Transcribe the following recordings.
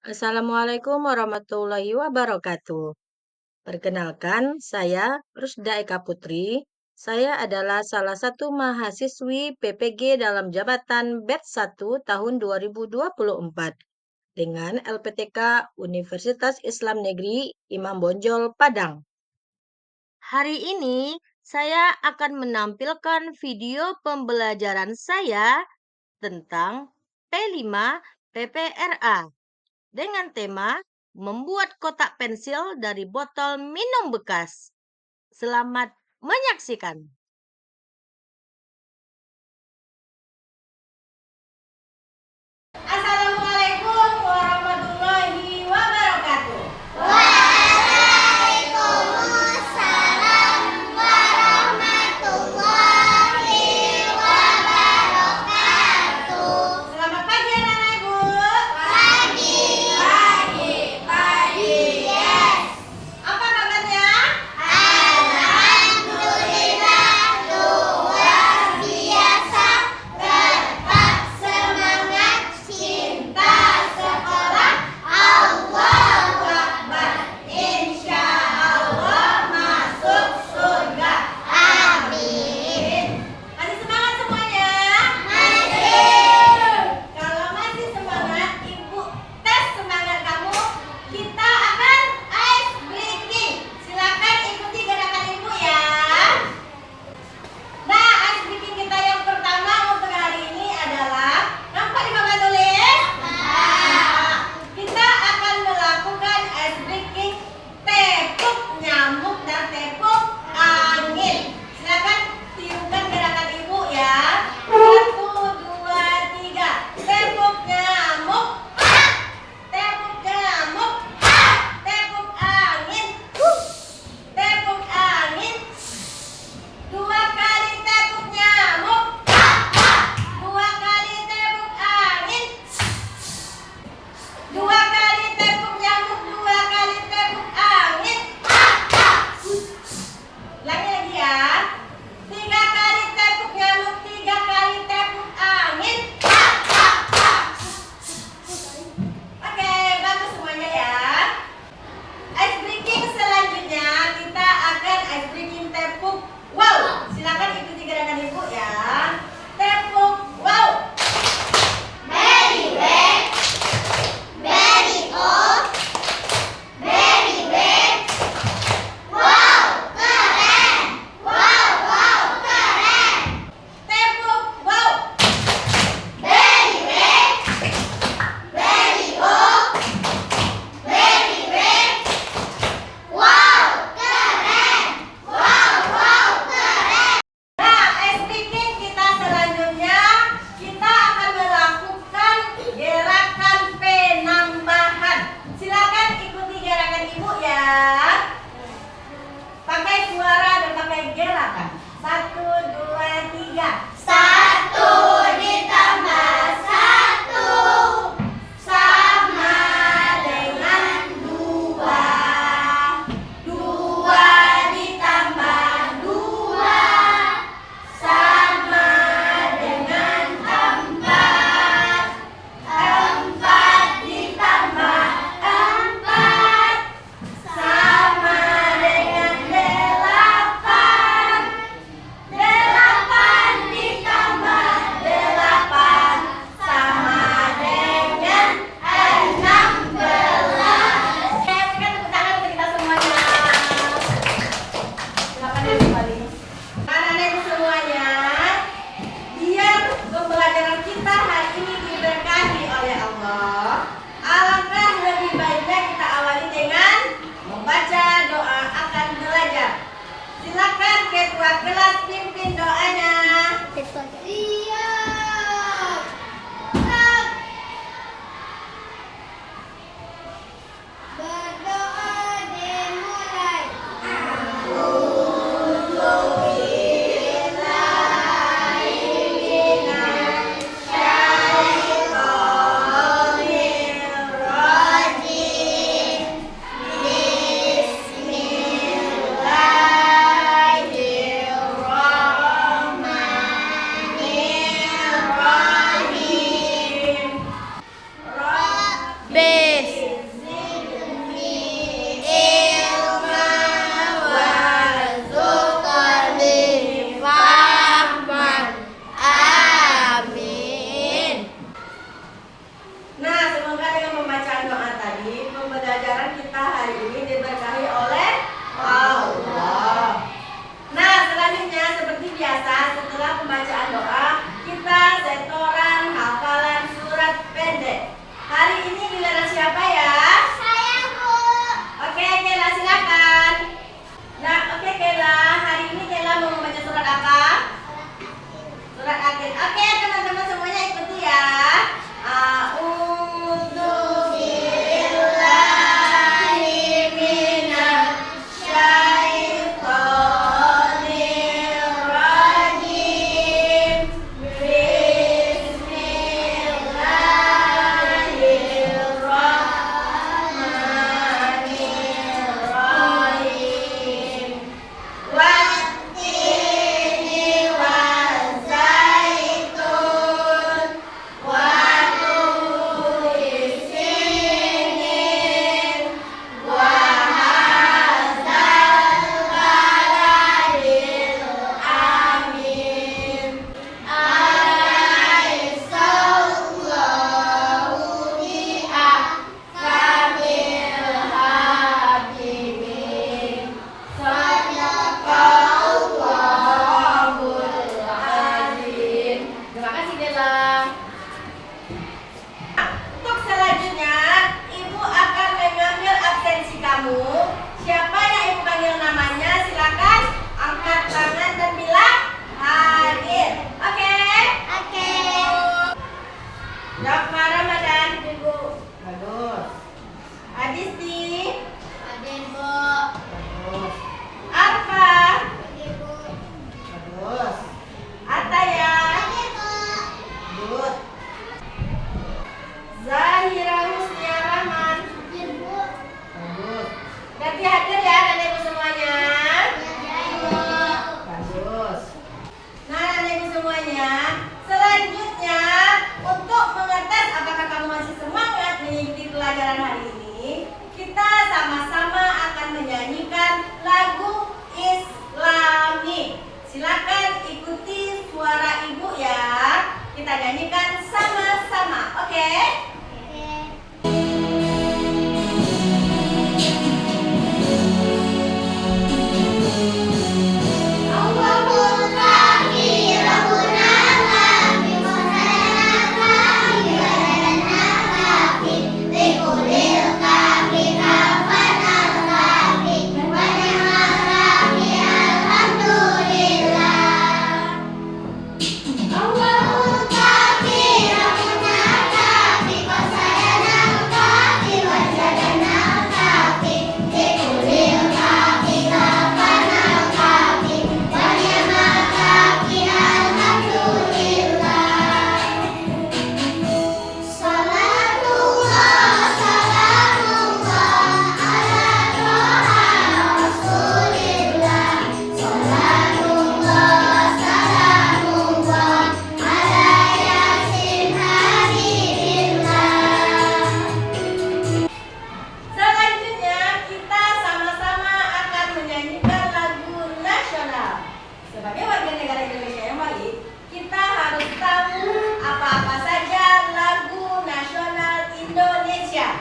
Assalamualaikum warahmatullahi wabarakatuh. Perkenalkan, saya Rusda Eka Putri. Saya adalah salah satu mahasiswi PPG dalam jabatan Batch 1 tahun 2024 dengan LPTK Universitas Islam Negeri Imam Bonjol, Padang. Hari ini saya akan menampilkan video pembelajaran saya tentang P5 PPRA dengan tema membuat kotak pensil dari botol minum bekas. Selamat menyaksikan. Assalamualaikum warahmatullahi wabarakatuh. Waalaikumsalam warahmatullahi wabarakatuh. Selamat pagi anak-anak ibu. Pagi. Yes. Apa kabarnya? Alhamdulillah luar biasa. Tetap semangat, cinta kita hari ini diberkahi oleh Allah. Nah, selanjutnya seperti biasa setelah pembacaan doa, kita setoran hafalan surat pendek. Hari ini giliran siapa ya? Saya, Bu. Oke, Kela silakan. Nah, oke Kela, hari ini Kela mau membaca surat apa? Surat Akhir. Oke, teman-teman semuanya ikuti ya. A'udzu billahi minasyaitonir rajim. Bismillahirrahmanirrahim. Wattini wazaitun wa turi sinin wa hadzal baladil amin. Alaihissallahu bi'ahkamil hakimin. Sadaqallahul azim. Terima kasih Dela. Untuk selanjutnya, Ibu akan mengambil absensi kamu. Siapa yang Ibu panggil namanya, silakan angkat tangan dan bilang hadir. Oke? Oke. Jafar Ramadan, Ibu. Bagus. Adisti. Hadir, Bu. Bagus. Arfa. Hadir, Bu. Bagus. Ataya. Hadir, Bu. Good. Zahira Husnia Rahman. Hadir, Bu. Bagus. Ganti hadir ya Nenek Ibu semuanya. Hadir, Bu. Bagus. Nah Nenek Ibu semuanya, selanjutnya untuk mengetes apakah kamu masih semangat mengikuti pelajaran hari ini, kita sama-sama akan menyanyikan lagu Islami. Silakan ikuti suara Ibu ya. Kita nyanyikan sama-sama, oke? Allahul kafi, Rabbuna kafi, Maulana kafi, Baladana kafi, Likulil kafi, Kafana kafi, Wa ni'mal kafi, alhamdulillah. Allahul kafi, Rabbuna kafi, Maulana kafi, Baladana kafi, Likulil kafi, Kafana kafi, Wa ni'mal kafi, alhamdulillah. Salatullah, salamullah, ala Toha Rasulillah. Salatullah, salamullah, ala Yasin Habibillah. Selanjutnya kita sama-sama akan menyanyikan lagu nasional. Sebagai warga negara Indonesia yang baik, kita harus tahu apa-apa saja lagu nasional Indonesia.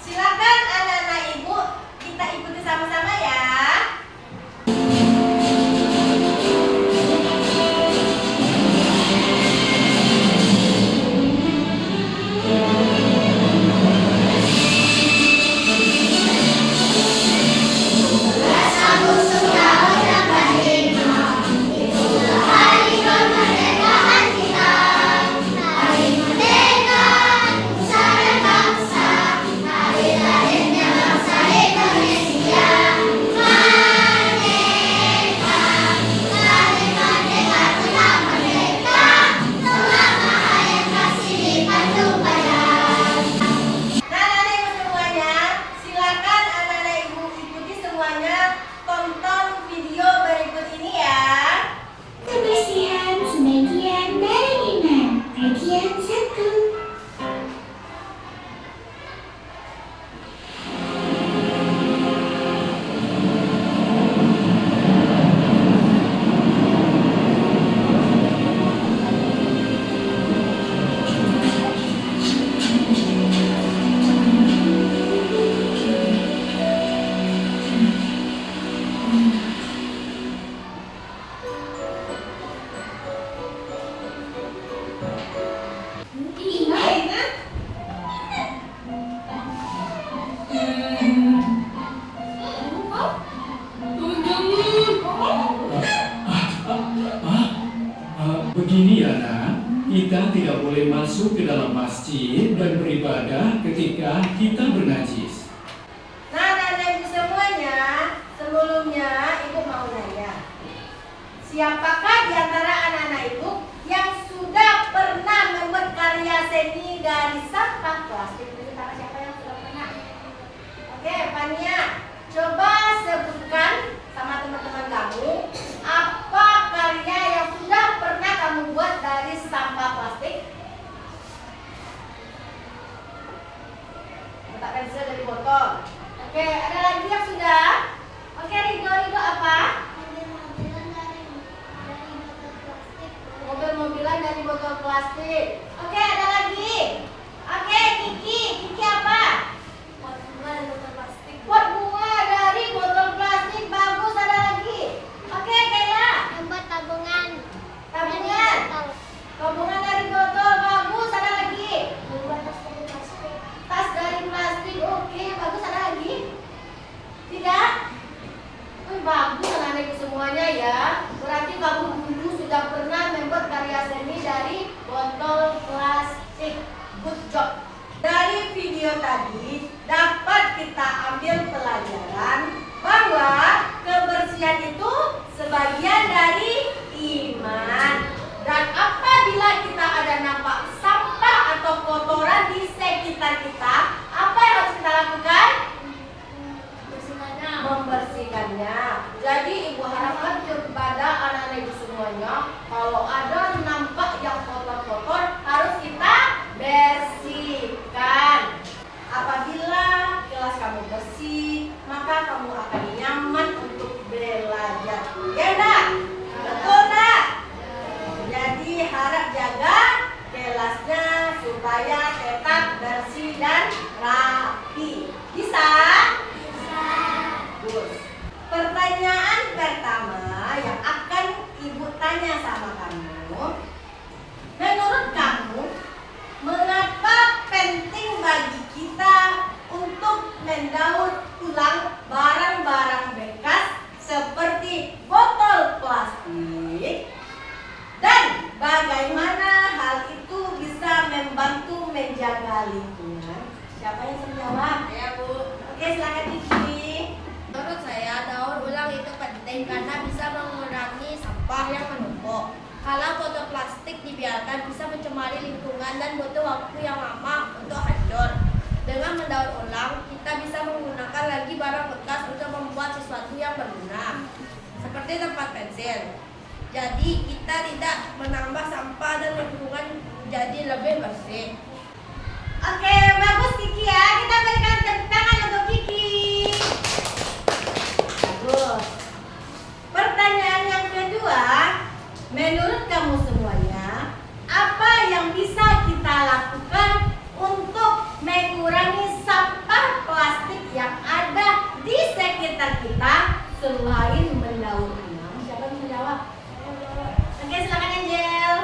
Silakan anak-anak Ibu, kita ikuti sama-sama ya. Hari kemerdekaan kita, hari merdeka, nusa dan bangsa, hari lahirnya bangsa Indonesia. kita tidak boleh masuk ke dalam masjid dan beribadah ketika kita bernajis. Nah, Ibu semuanya, sebelumnya Ibu mau nanya, siapakah di antara anak-anak Ibu yang sudah pernah membuat karya seni dari sampah plastik? Siapa yang sudah pernah? Oke, Fania, coba sebutkan sama teman-teman kamu apa karya yang sudah pernah kamu buat dari sampah plastik? Letak pensil dari botol. Oke, ada lagi yang sudah? Oke, Rido apa? Mobil-mobilan dari botol plastik. Oke, ada lagi? Oke, Kiki apa? Pot bunga dari botol plastik. Pot bunga dari botol plastik, bagus. Ada lagi? Oke, Kayla. Membuat tabungan. Tabungan. Tabungan dari botol, bagus. Ada lagi? Membuat tas dari plastik. Tas dari plastik, oke, bagus. Ada lagi? Tidak? Wih, bagus anak-anak Ibu semuanya ya. Berarti kamu dulu sudah pernah membuat karya seni dari botol plastik. Good job. Dari video tadi dapat kita ambil pelajaran bahwa kebersihan itu sebagian dari iman. Dan apabila kita ada nampak sampah atau kotoran di sekitar kita, apa yang harus kita lakukan? Membersihkannya. Jadi Ibu harapkan kepada anak-anak Ibu semuanya, kalau ada nampak yang kotor-kotor harus kita bersihkan. Apabila kelas kamu bersih, maka kamu akan nyaman untuk belajar. Ya enggak? Betul enggak? Jadi harap jaga kelasnya supaya tetap bersih dan rapi. Bisa? Bagus. Pertanyaan pertama yang akan Ibu tanya sama kamu, menurut kamu mengapa penting bagi kita untuk mendaur ulang barang-barang bekas seperti botol plastik, dan bagaimana hal itu bisa membantu menjaga lingkungan? Siapa yang menjawab? Ya, Bu. Oke, silakan Kiki. Menurut saya, daur ulang itu penting karena bisa mengurangi sampah yang menumpuk. Kalau botol plastik dibiarkan bisa mencemari lingkungan dan butuh waktu yang lama untuk hancur. Dengan mendaur ulang, kita bisa menggunakan lagi barang bekas untuk membuat sesuatu yang berguna, seperti tempat pensil. Jadi, kita tidak menambah sampah dan lingkungan jadi lebih bersih. Oke, bagus Kiki ya. Kita berikan tepuk tangan untuk Kiki. Bagus. Pertanyaan yang kedua, menurut kamu semuanya, apa yang bisa kita lakukan untuk mengurangi sampah plastik yang ada di sekitar kita selain mendaur ulang? Siapa yang menjawab? Oke, silakan Angel.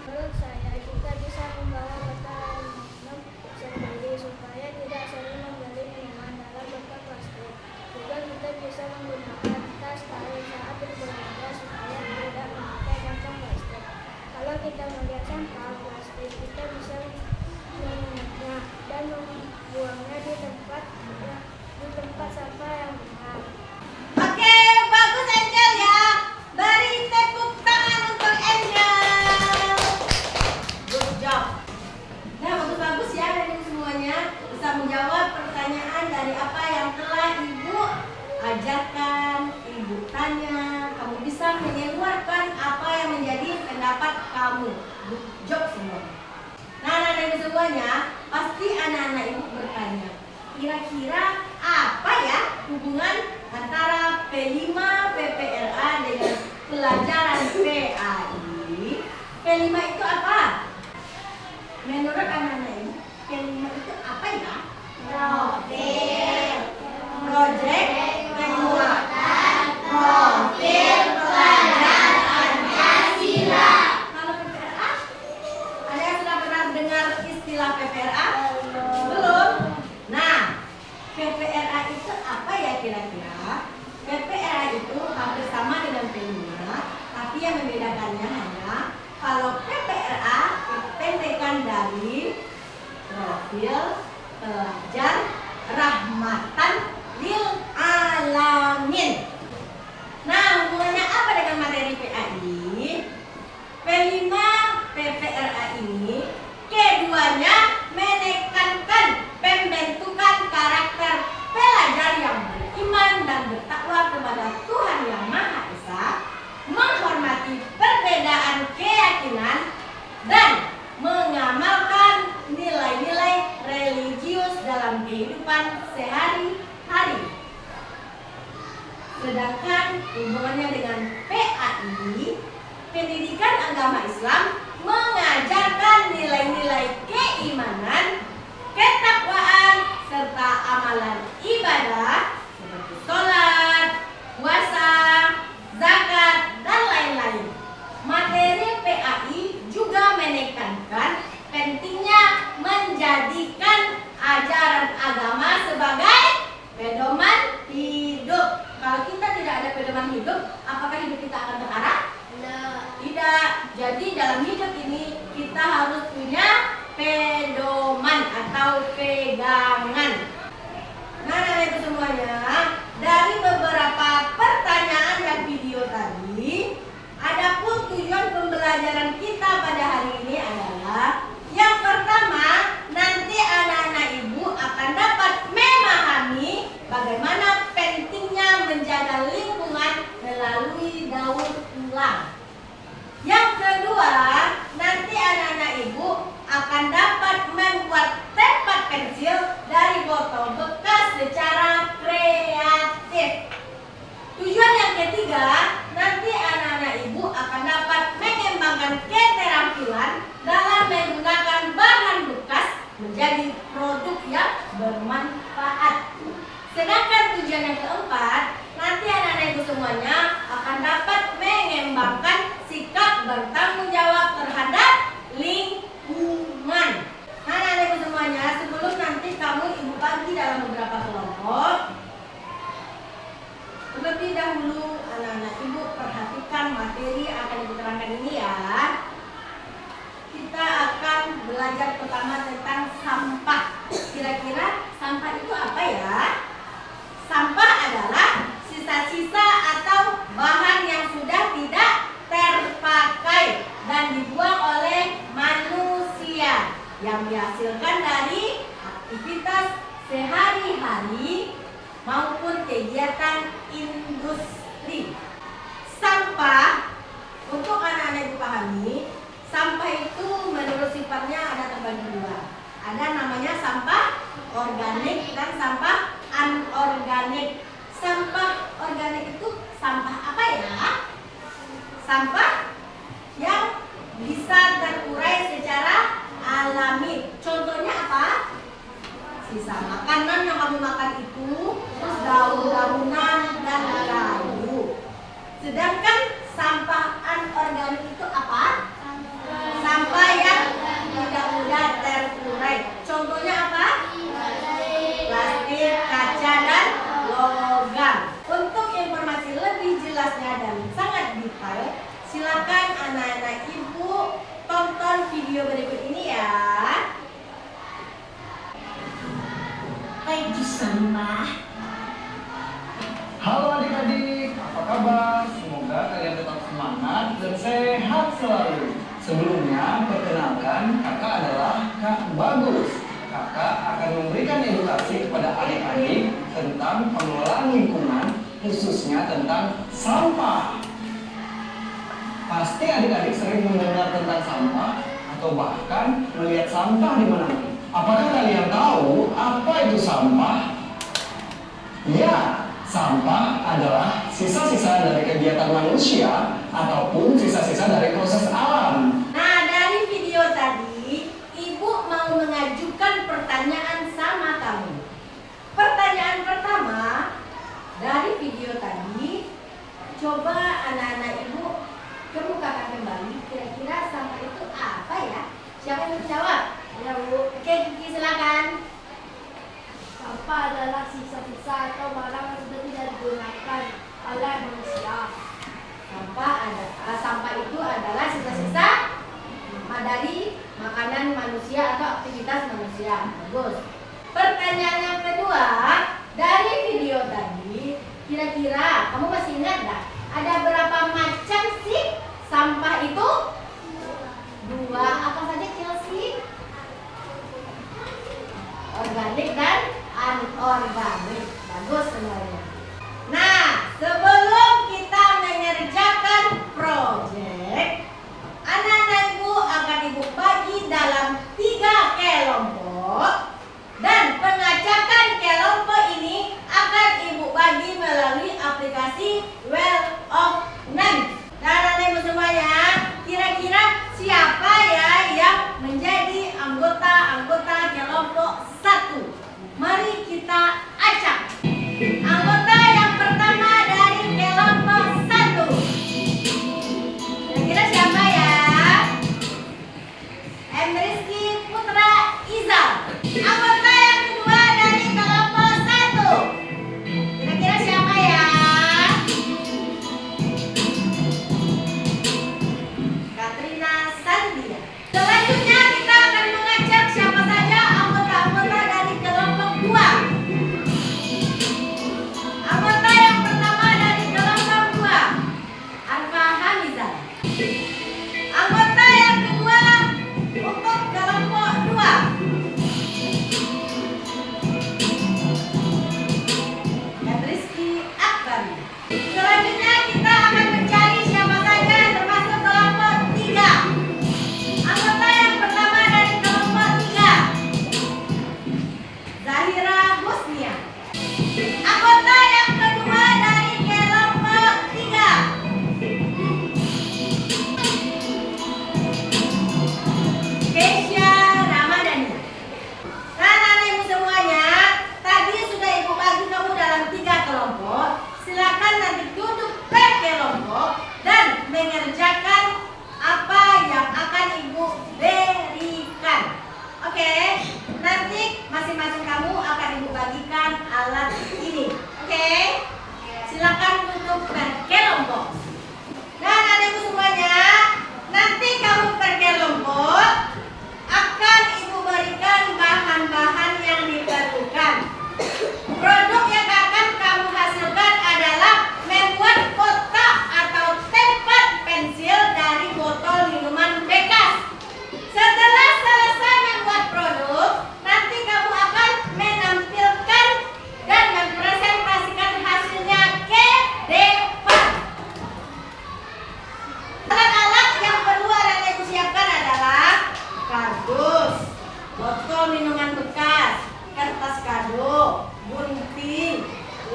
Menurut saya, kita bisa membawa botol minum sendiri supaya tidak sering membeli minuman dalam botol plastik. Juga kita bisa menggunakan tas tali saat berbelanja supaya tidak memakai kantong plastik. Kalau kita melihat sampah plastik, kita bisa mengurangnya dan membuangnya di tempat sampah yang benar. Oke, bagus Angel ya. Beri tepuk tangan untuk Angel. Good job. Nah, bagus-bagus ya dari semuanya bisa menjawab pertanyaan dari apa yang telah Ibu ajarkan, Ibu tanya. Kamu bisa mengeluarkan apa yang menjadi pendapat kamu. Good job semua. Nah, anak-anak Ibu semuanya, pasti anak-anak Ibu bertanya, kira-kira apa ya hubungan antara P5 PPLA dengan pelajaran PAI? P5 itu apa? Menurut anak-anak Ibu, P5 itu apa ya? Project penguatan profil pelajar Pancasila. Kalau PPRA, ada yang sudah pernah dengar istilah PPRA? Belum? Nah, PPRA itu apa ya kira-kira? PPRA itu hampir sama dengan P5, tapi yang membedakannya hanya kalau PPRA pendek belajar rahmatan lil alamin. Nah, hubungannya apa dengan materi PAI? P5 PPRA ini keduanya menekankan pembentukan karakter pelajar yang beriman dan bertakwa kepada Tuhan Yang Maha Esa, menghormati perbedaan keyakinan, dan mengamalkan nilai-nilai religius dalam kehidupan sehari-hari. Sedangkan hubungannya dengan PAI, pendidikan agama Islam, mengajarkan nilai-nilai keimanan, ketakwaan, serta amalan ibadah seperti sholat, puasa, zakat, dan lain-lain. Materi PAI juga menekankan pentingnya menjadikan ajaran agama sebagai pedoman hidup. Kalau kita tidak ada pedoman hidup, apakah hidup kita akan terarah? Tidak. Jadi dalam hidup ini kita harus punya pedoman atau pegangan. Nah, itu semuanya dari beberapa pertanyaan dan video tadi, adapun tujuan pembelajaran kita pada hari ini adalah yang pertama, nanti anak-anak ibu akan dapat memahami bagaimana pentingnya menjaga lingkungan melalui daur ulang. Yang kedua, nanti anak-anak ibu akan dapat membuat tempat pensil dari botol bekas secara kreatif. Tujuan yang ketiga, nanti anak-anak ibu akan dapat mengembangkan keterampilan dalam menggunakan bahan bekas menjadi produk yang bermanfaat. Sedangkan tujuan yang keempat, nanti anak-anak ibu semuanya akan dapat mengembangkan sikap bertanggung jawab terhadap lingkungan. Anak-anak ibu semuanya, sebelum nanti kamu ibu bagi dalam beberapa kelompok, terlebih dahulu anak-anak ibu perhatikan materi yang akan ibu terangkan ini ya. Kita akan belajar pertama tentang sampah. Kira-kira sampah itu apa ya? Sampah adalah sisa-sisa atau bahan yang sudah tidak terpakai dan dibuang oleh manusia yang dihasilkan dari aktivitas sehari-hari maupun kegiatan industri. Sampah, untuk anak-anak ibu pahami, sampah itu menurut sifatnya ada terbagi dua. Ada namanya sampah organik dan sampah anorganik. Sampah organik itu sampah apa ya? Sampah yang bisa terurai secara alami. Contohnya apa? Sisa makanan yang kamu makan itu, terus daun-daunan dan kayu. Sedangkan sampah anorganik itu apa? Sampah yang tidak mudah terurai. Contohnya apa? Plastik, kaca, dan logam. Untuk informasi lebih jelasnya dan sangat detail, silakan anak-anak ibu tonton video berikut ini ya. Itu sampah. Halo adik-adik, apa kabar? Semoga kalian tetap semangat dan sehat selalu. Sebelumnya, perkenalkan, kakak adalah Kak Bagus. Kakak akan memberikan edukasi kepada adik-adik tentang pengelolaan lingkungan, khususnya tentang sampah. Pasti adik-adik sering mendengar tentang sampah atau bahkan melihat sampah di mana-mana. Apakah kalian tahu apa itu sampah? Ya, sampah adalah sisa-sisa dari kegiatan manusia ataupun sisa-sisa dari proses alam. Nah, dari video tadi, ibu mau mengajukan pertanyaan sama kamu. Pertanyaan pertama dari video tadi, coba anak-anak ibu kemukakan kembali. Kira-kira sampah itu apa ya? Siapa yang menjawab? Ya Bu. Oke, Kiki silakan. Sampah adalah sisa-sisa atau barang yang sudah tidak digunakan oleh manusia. Sampah itu adalah sisa-sisa dari makanan manusia atau aktivitas manusia. Bagus. Pertanyaan yang kedua, dari video tadi, kira-kira kamu masih ingat nggak? Ada berapa macam sih sampah itu? 2. Apa saja Chelsea? Organik dan anorganik. Bagus semuanya. Nah, sebelum kita mengerjakan proyek, anak-anak ibu akan ibu bagi dalam 3 kelompok, dan pengacakan kelompok ini akan ibu bagi melalui aplikasi Well of Names. Dan anak-anak ibu semuanya, kira-kira siapa ya yang menjadi anggota kelompok 1? Mari kita acak. Anggota yang pertama dari kelompok 1. Kira-kira siapa ya? Rizky Putra Izal. Anggota yang kedua dari kelompok 1. Kira-kira siapa ya? Katrina Sandia. Selanjutnya kita akan mengajak siapa saja anggota-anggota dari kelompok 2. Anggota yang pertama dari kelompok 2, Arfa Hamizah. Anggota yang kedua untuk kelompok 2, Rizky Akbar. Selanjutnya kita akan mencari siapa saja yang termasuk kelompok 3. Anggota yang pertama dari kelompok 3, Zahira Husnia. Anggota yang kedua dari kelompok 3, Keisha Ramadhani. Nah, anak ibu semuanya, tadi sudah ibu bagi kamu dalam 3 kelompok. Silakan nanti duduk per kelompok dan mengerjakan apa yang akan ibu berikan. Oke, nanti masing-masing kamu akan ibu bagikan alat ini. Oke, silakan duduk per kelompok. Nah, anak ibu semuanya, nanti kamu per kelompok akan ibu berikan bahan-bahan yang diperlukan. Produk yang akan kamu hasilkan adalah membuat kotak atau tempat pensil dari botol minuman bekas. Setelah selesai membuat produk, nanti kamu akan menampilkan dan mempresentasikan hasilnya ke depan. Alat-alat yang perlu anak ibu siapkan adalah kardus, botol minuman bekas, kertas kado, gunting,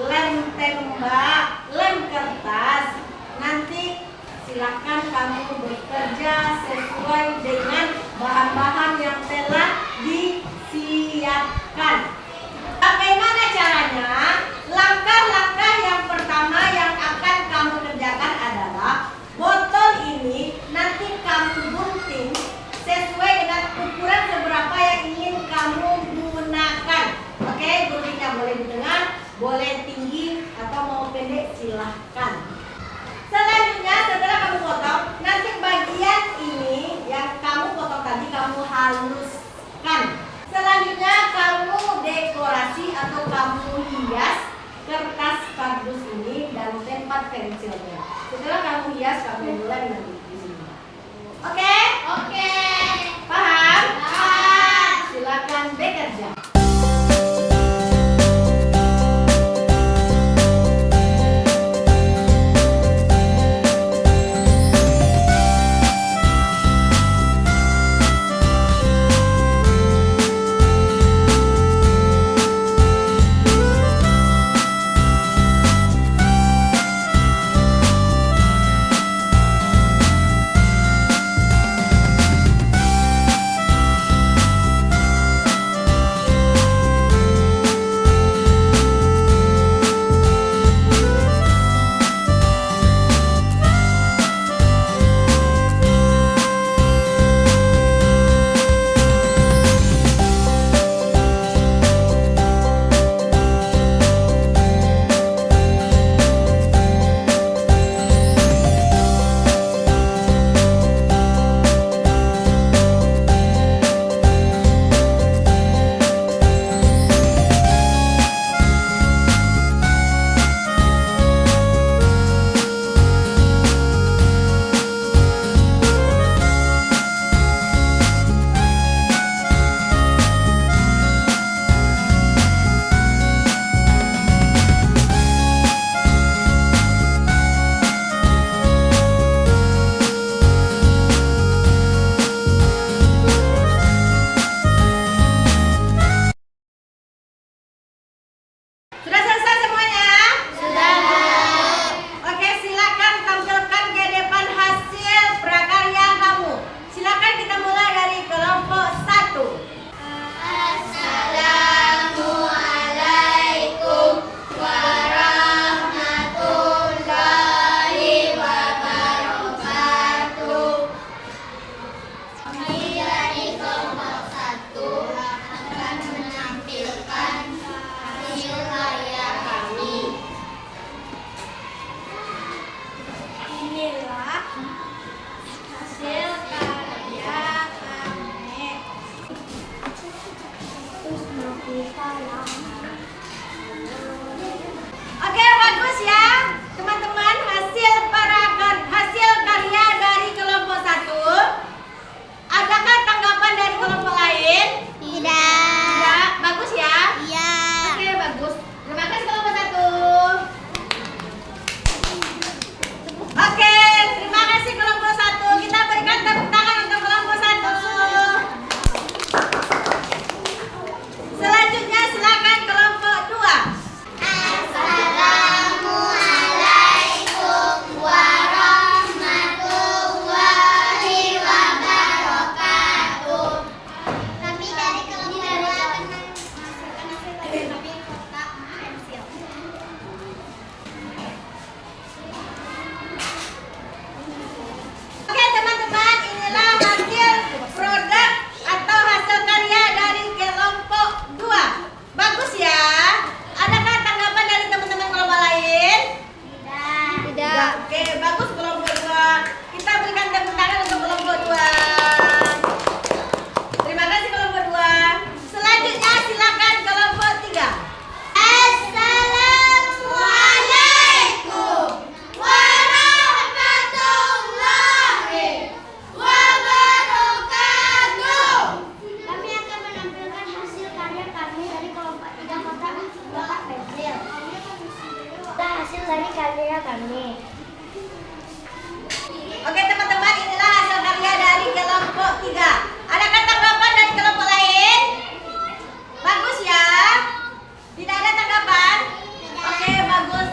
lem tembak, lem kertas. Nanti silakan kamu bekerja sesuai dengan bahan-bahan yang telah disiapkan. Bagaimana caranya? Langkah-langkah yang pertama yang akan kamu kerjakan adalah botol ini nanti kamu gunting sesuai dengan ukuran seberapa yang ingin kamu gunakan. Oke, guntingnya boleh di tengah, boleh tinggi atau mau pendek silahkan. Selanjutnya setelah kamu potong, nanti bagian ini yang kamu potong tadi kamu haluskan. Selanjutnya kamu dekorasi atau kamu hias kertas kardus ini dan tempat pensilnya. Setelah kamu hias, kamu mulai nanti di sini. Oke? Oke. Paham? Paham. Silakan bekerja. dari karya kami. Oke teman-teman, inilah hasil karya dari kelompok 3. Adakah tanggapan dari kelompok lain? Bagus ya? Tidak ada tanggapan? Oke, bagus.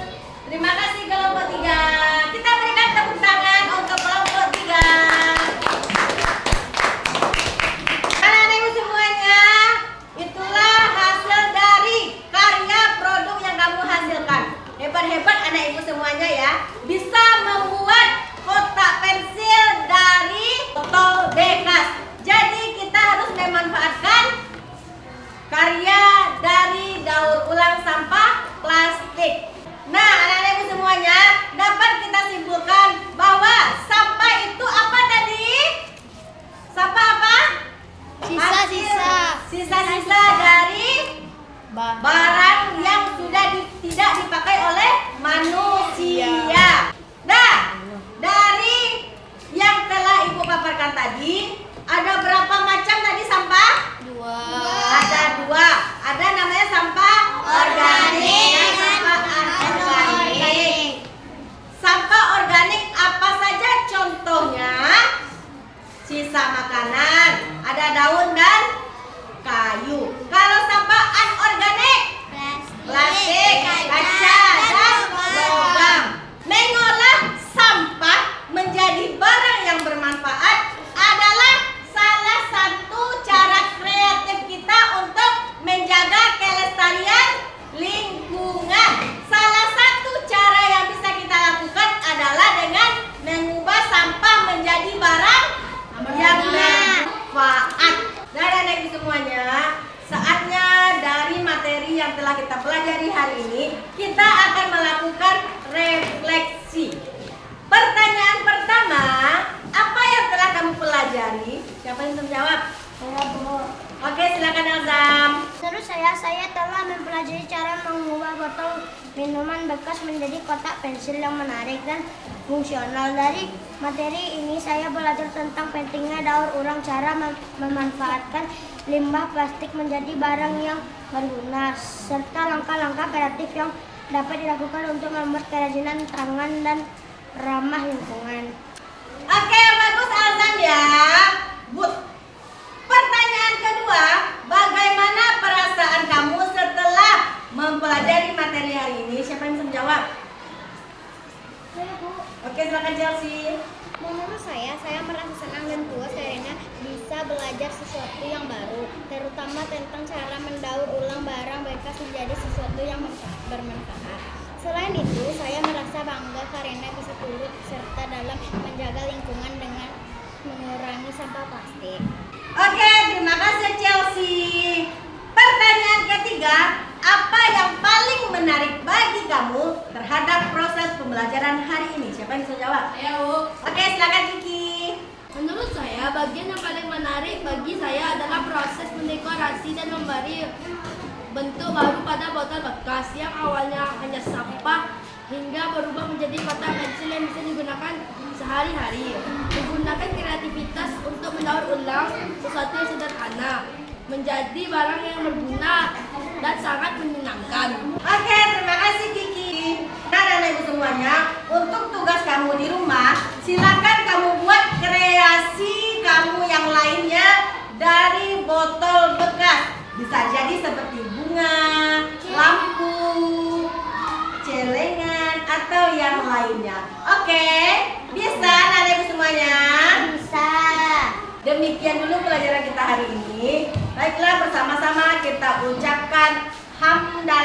Terima kasih kelompok 3. Kita berikan tepuk tangan untuk kelompok 3. Anak-anak ibu semuanya, itulah hasil dari karya produk yang kamu hasilkan. Hebat-hebat anak ibu semuanya ya. Bisa membuat kotak pensil dari botol bekas. Jadi kita harus memanfaatkan karya dari daur ulang sampah plastik. Nah, anak-anak ibu semuanya, dapat kita simpulkan bahwa sampah itu apa tadi? Sampah apa? Sisa-sisa. Sisa-sisa dari barang yang sudah tidak dipakai oleh manusia. Nah, dari yang telah ibu paparkan tadi, ada berapa macam tadi sampah? 2. Ada 2. Ada namanya sampah organik dan sampah anorganik. Sampah organik apa saja contohnya? Sisa makanan, ada daun dan kayu. Kalau sampah anorganik, plastik, kaca, dan logam. Mengolah sampah menjadi barang yang bermanfaat adalah salah satu cara kreatif kita untuk menjaga kelestarian lingkungan. Salah satu cara yang bisa kita lakukan adalah dengan mengubah sampah menjadi barang yang bermanfaat. Dan anak ibu semuanya, saatnya dari materi yang telah kita pelajari hari ini, kita akan melakukan refleksi. Pertanyaan pertama, apa yang telah kamu pelajari? Siapa yang menjawab? Saya Bu. Oke, silakan Elzam. Menurut saya telah mempelajari cara mengubah botol minuman bekas menjadi kotak pensil yang menarik dan fungsional. Dari materi ini saya belajar tentang pentingnya daur ulang, cara memanfaatkan limbah plastik menjadi barang yang berguna, serta langkah-langkah kreatif yang dapat dilakukan untuk membuat kerajinan tangan dan ramah lingkungan. Oke, bagus Elzam ya. Good. Pertanyaan kedua, bagaimana perasaan kamu setelah mempelajari materi hari ini? Siapa yang bisa menjawab? Saya Bu. Oke, silakan Chelsea. Menurut saya merasa senang dan puas karena bisa belajar sesuatu yang baru, terutama tentang cara mendaur ulang barang bekas menjadi sesuatu yang bermanfaat. Selain itu, saya merasa bangga karena bisa turut serta dalam menjaga lingkungan dengan mengurangi sampah plastik. Oke, terima kasih Chelsea. Pertanyaan ketiga, apa yang paling menarik bagi kamu terhadap proses pembelajaran hari ini? Siapa yang bisa jawab? Saya Bu. Oke, silakan Kiki. Menurut saya, bagian yang paling menarik bagi saya adalah proses mendekorasi dan memberi bentuk baru pada botol bekas yang awalnya hanya sampah hingga berubah menjadi kotak pensil yang bisa digunakan sehari-hari. Menggunakan kreativitas untuk mendaur ulang sesuatu yang sederhana menjadi barang yang berguna dan sangat menyenangkan. Oke, terima kasih Kiki. Dan anak ibu semuanya, untuk tugas kamu di rumah, silakan kamu buat kreasi kamu yang lainnya dari botol bekas. Bisa jadi seperti bunga, lampu, celengan, atau yang lainnya. Oke, bisa anak ibu semuanya? Bisa. Demikian dulu pelajaran kita hari ini. Baiklah, bersama-sama kita ucapkan hamdalah